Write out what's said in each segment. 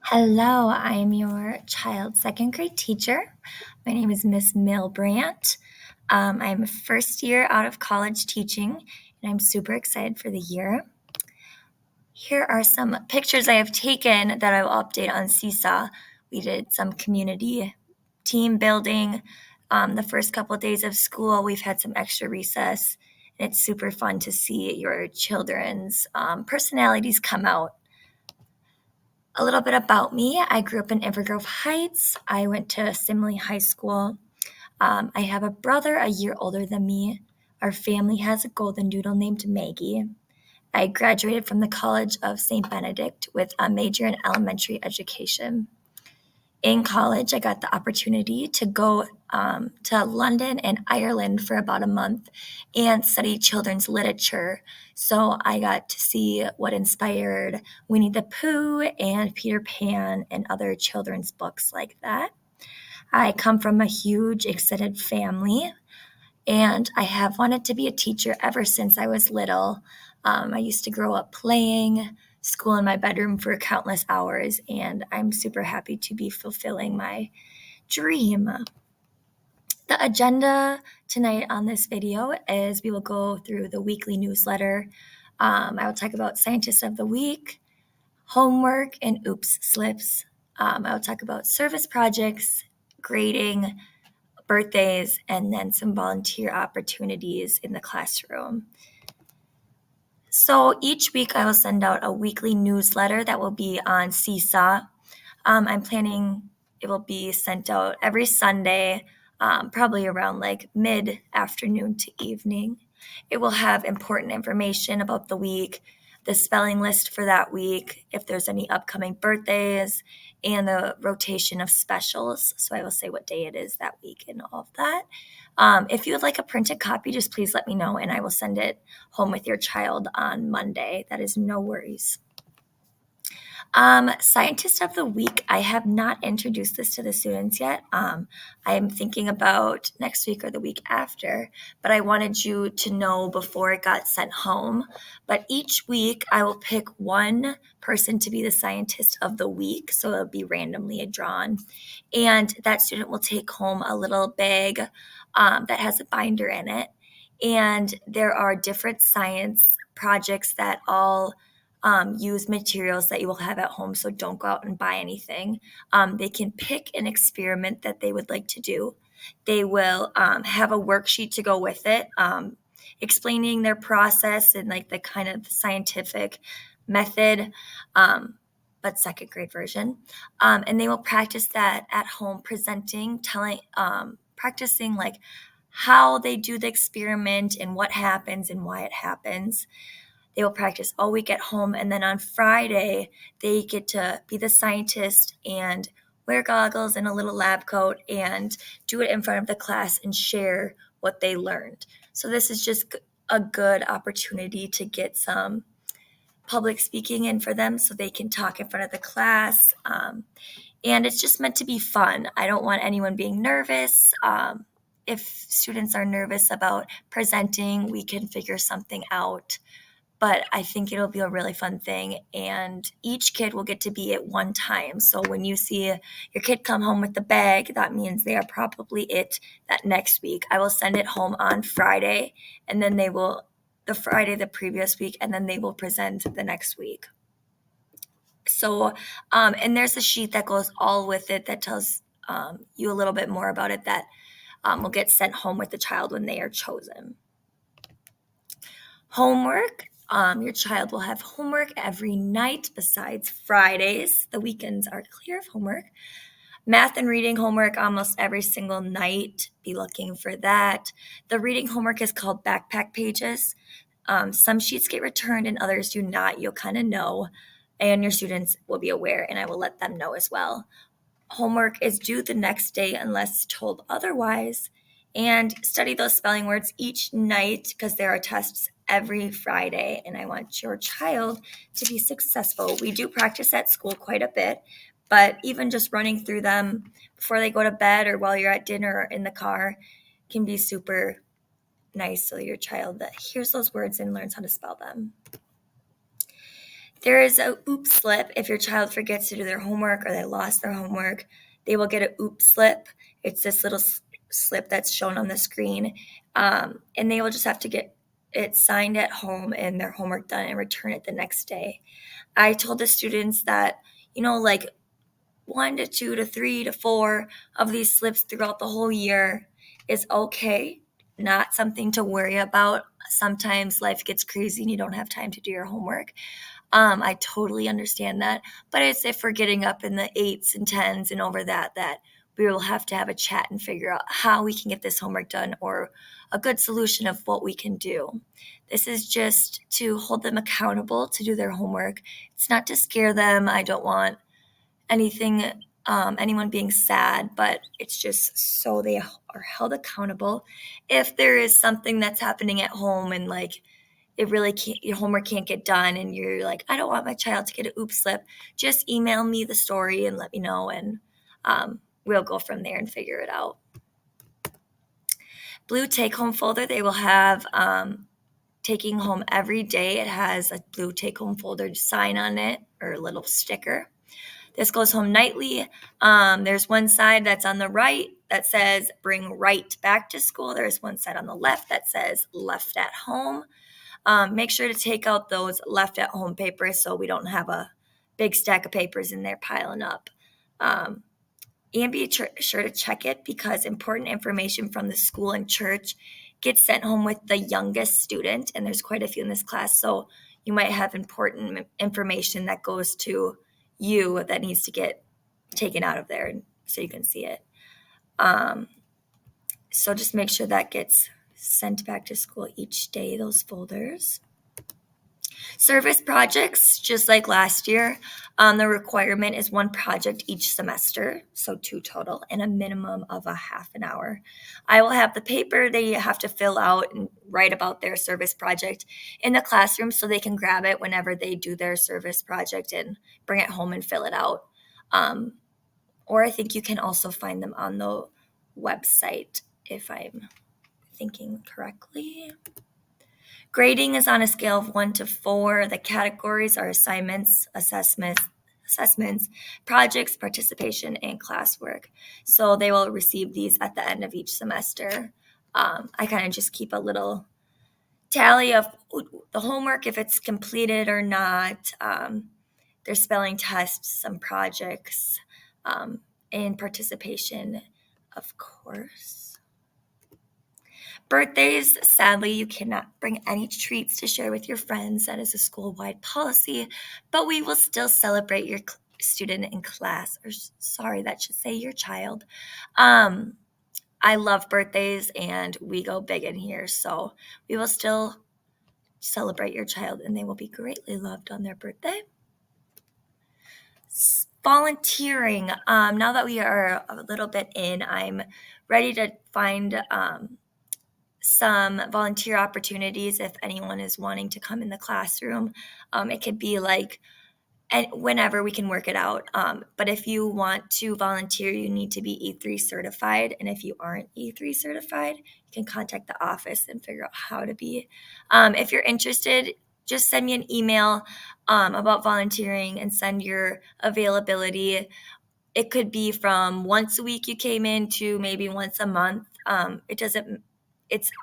Hello, I'm your child's second grade teacher. My name is Miss Milbrandt. I'm a first year out of college teaching, and I'm super excited for the year. Here are some pictures I have taken that I will update on Seesaw. We did some community team building. The first couple of days of school, we've had some extra recess, and it's super fun to see your children's personalities come out. A little bit about me. I grew up in Evergrove Heights. I went to Simley High School. I have a brother a year older than me. Our family has a golden doodle named Maggie. I graduated from the College of St. Benedict with a major in elementary education. In college, I got the opportunity to go to London and Ireland for about a month and study children's literature. So I got to see what inspired Winnie the Pooh and Peter Pan and other children's books like that. I come from a huge extended family, and I have wanted to be a teacher ever since I was little. I used to grow up playing, school in my bedroom for countless hours, and I'm super happy to be fulfilling my dream. The agenda tonight on this video is we will go through the weekly newsletter. I will talk about Scientists of the Week, homework, and oops slips. I will talk about service projects, grading, birthdays, and then some volunteer opportunities in the classroom. So each week I will send out a weekly newsletter that will be on Seesaw. I'm planning it will be sent out every Sunday, probably around like mid-afternoon to evening. It will have important information about the week, the spelling list for that week, if there's any upcoming birthdays, and the rotation of specials. So I will say what day it is that week and all of that. If you would like a printed copy, just please let me know and I will send it home with your child on Monday. That is no worries. Scientist of the Week, I have not introduced this to the students yet. I am thinking about next week or the week after, but I wanted you to know before it got sent home. But each week I will pick one person to be the Scientist of the Week, so it'll be randomly drawn. And that student will take home a little bag that has a binder in it. And there are different science projects that all use materials that you will have at home, so don't go out and buy anything. They can pick an experiment that they would like to do. They will have a worksheet to go with it, explaining their process and like the kind of scientific method, but second grade version. And they will practice that at home, presenting, practicing like how they do the experiment and what happens and why it happens. They will practice all week at home, and then on Friday, they get to be the scientist and wear goggles and a little lab coat and do it in front of the class and share what they learned. So this is just a good opportunity to get some public speaking in for them so they can talk in front of the class. And it's just meant to be fun. I don't want anyone being nervous. If students are nervous about presenting, we can figure something out. But I think it'll be a really fun thing, and each kid will get to be at one time. So when you see your kid come home with the bag, that means they are probably it that next week. I will send it home on Friday, and then they will, the Friday the previous week, and then they will present the next week. So, and there's a sheet that goes all with it that tells you a little bit more about it that will get sent home with the child when they are chosen. Homework. Your child will have homework every night besides Fridays. The weekends are clear of homework. Math and reading homework almost every single night. Be looking for that. The reading homework is called backpack pages. Some sheets get returned and others do not. You'll kind of know, and your students will be aware, and I will let them know as well. Homework is due the next day unless told otherwise. And study those spelling words each night because there are tests every Friday, and I want your child to be successful. We do practice at school quite a bit, but even just running through them before they go to bed or while you're at dinner or in the car can be super nice so your child hears those words and learns how to spell them. There is a OOP slip. If your child forgets to do their homework or they lost their homework, they will get an OOP slip. It's this little slip that's shown on the screen, and they will just have to get it signed at home and their homework done and return it the next day. I told the students that, like 1 to 2 to 3 to 4 of these slips throughout the whole year is okay, not something to worry about. Sometimes life gets crazy and you don't have time to do your homework. I totally understand that, but it's if we're getting up in the 8s and 10s and over that we will have to have a chat and figure out how we can get this homework done or a good solution of what we can do. This is just to hold them accountable to do their homework. It's not to scare them. I don't want anything, anyone being sad, but it's just so they are held accountable. If there is something that's happening at home and like it really can't, your homework can't get done and you're like, I don't want my child to get an oops slip, just email me the story and let me know, and we'll go from there and figure it out. Blue take home folder, they will have taking home every day. It has a blue take home folder sign on it or a little sticker. This goes home nightly. There's one side that's on the right that says bring right back to school. There's one side on the left that says left at home. Make sure to take out those left at home papers so we don't have a big stack of papers in there piling up. And be sure to check it because important information from the school and church gets sent home with the youngest student, and there's quite a few in this class, so you might have important information that goes to you that needs to get taken out of there so you can see it. So just make sure that gets sent back to school each day, those folders. Service projects, just like last year, the requirement is 1 project each semester, so 2 total, and a minimum of a half an hour. I will have the paper they have to fill out and write about their service project in the classroom so they can grab it whenever they do their service project and bring it home and fill it out. Or I think you can also find them on the website if I'm thinking correctly. Grading is on a scale of 1 to 4. The categories are assignments, assessments, projects, participation, and classwork. So they will receive these at the end of each semester. I kind of just keep a little tally of the homework, if it's completed or not, their spelling tests, some projects, and participation, of course. Birthdays, sadly, you cannot bring any treats to share with your friends. That is a school-wide policy, but we will still celebrate your student in class, or sorry, that should say your child. I love birthdays, and we go big in here, so we will still celebrate your child, and they will be greatly loved on their birthday. Volunteering. Now that we are a little bit in, I'm ready to find some volunteer opportunities if anyone is wanting to come in the classroom. It could be like whenever we can work it out. But if you want to volunteer, you need to be E3 certified. And if you aren't E3 certified, you can contact the office and figure out how to be. If you're interested, just send me an email about volunteering and send your availability. It could be from once a week you came in to maybe once a month.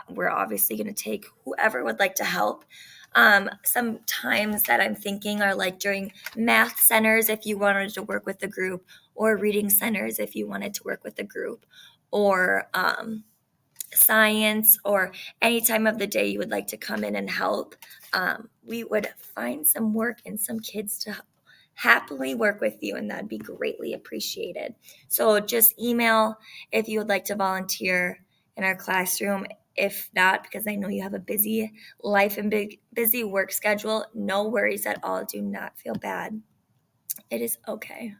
We're obviously going to take whoever would like to help. Some times that I'm thinking are like during math centers if you wanted to work with the group, or reading centers if you wanted to work with the group, or science, or any time of the day you would like to come in and help. We would find some work and some kids to happily work with you, and that'd be greatly appreciated. So just email if you would like to volunteer in our classroom. If not, because I know you have a busy life and busy work schedule, no worries at all. Do not feel bad. It is okay.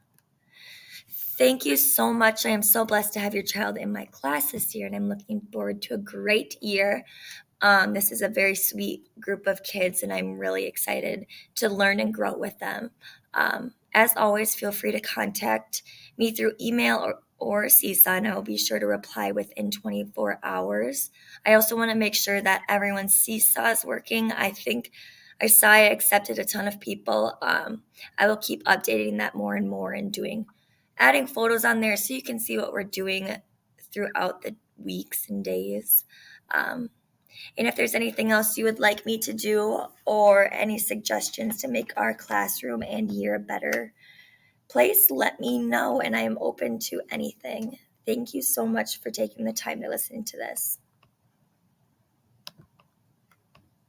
Thank you so much. I am so blessed to have your child in my class this year, and I'm looking forward to a great year. This is a very sweet group of kids, and I'm really excited to learn and grow with them. As always, feel free to contact me through email or Seesaw, and I will be sure to reply within 24 hours. I also want to make sure that everyone's Seesaw is working. I think I saw I accepted a ton of people. I will keep updating that more and more and adding photos on there so you can see what we're doing throughout the weeks and days. Um, and if there's anything else you would like me to do or any suggestions to make our classroom and year a better place, let me know, and I am open to anything. Thank you so much for taking the time to listen to this.